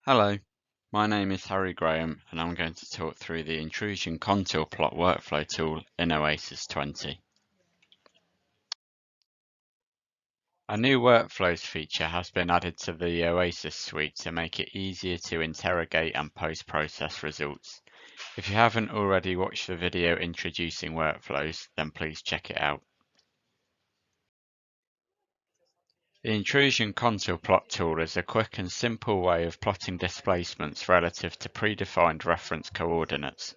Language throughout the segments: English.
Hello, my name is Harry Graham and I'm going to talk through the Intrusion Contour Plot workflow tool in Oasys 20. A new workflows feature has been added to the Oasys suite to make it easier to interrogate and post-process results. If you haven't already watched the video introducing workflows, then please check it out. The Intrusion Contour Plot tool is a quick and simple way of plotting displacements relative to predefined reference coordinates.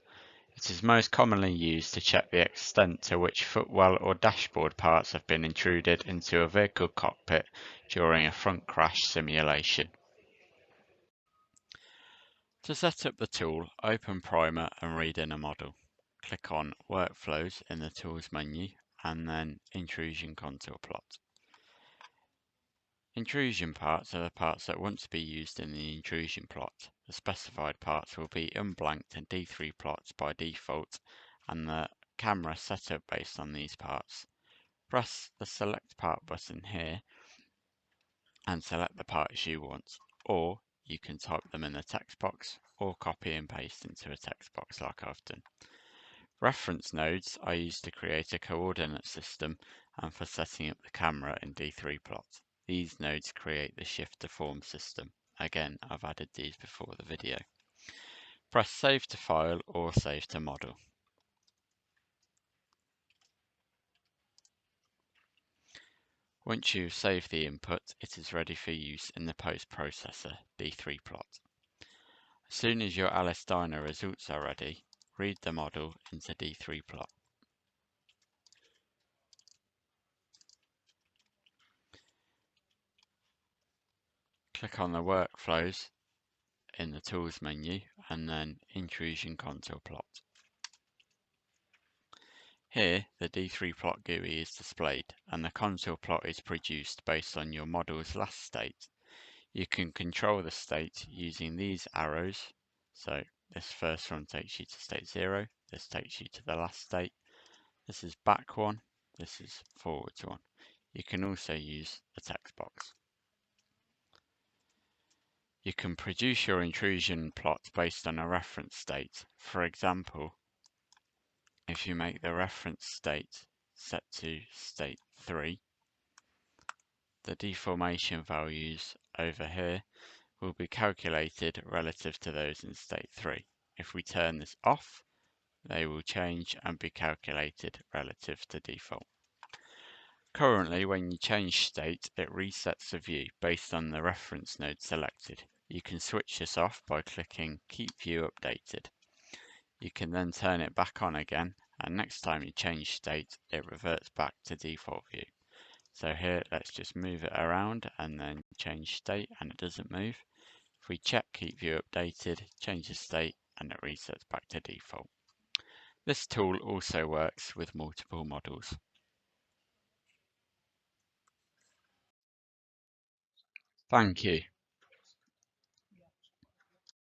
It is most commonly used to check the extent to which footwell or dashboard parts have been intruded into a vehicle cockpit during a front crash simulation. To set up the tool, open Primer and read in a model. Click on Workflows in the Tools menu and then Intrusion Contour Plot. Intrusion parts are the parts that want to be used in the intrusion plot. The specified parts will be unblanked and D3 plots by default, and the camera set up based on these parts. Press the Select Part button here and select the parts you want, or you can type them in the text box or copy and paste into a text box like I've done. Reference nodes are used to create a coordinate system and for setting up the camera in D3 plot. These nodes create the shift to form system. Again, I've added these before the video. Press Save to File or Save to Model. Once you've saved the input, it is ready for use in the post-processor D3 plot. As soon as your LS-DYNA results are ready, read the model into D3 plot. Click on the Workflows in the Tools menu and then Intrusion Contour Plot. Here, the D3 plot GUI is displayed and the contour plot is produced based on your model's last state. You can control the state using these arrows. So this first one takes you to state 0, this takes you to the last state. This is back one, this is forwards one. You can also use the text box. You can produce your intrusion plot based on a reference state. For example, if you make the reference state set to state 3, the deformation values over here will be calculated relative to those in state 3. If we turn this off, they will change and be calculated relative to default. Currently, when you change state, it resets the view based on the reference node selected. You can switch this off by clicking Keep View Updated. You can then turn it back on again, and next time you change state, it reverts back to default view. So here, let's just move it around and then change state, and it doesn't move. If we check Keep View Updated, change the state, and it resets back to default. This tool also works with multiple models. Thank you.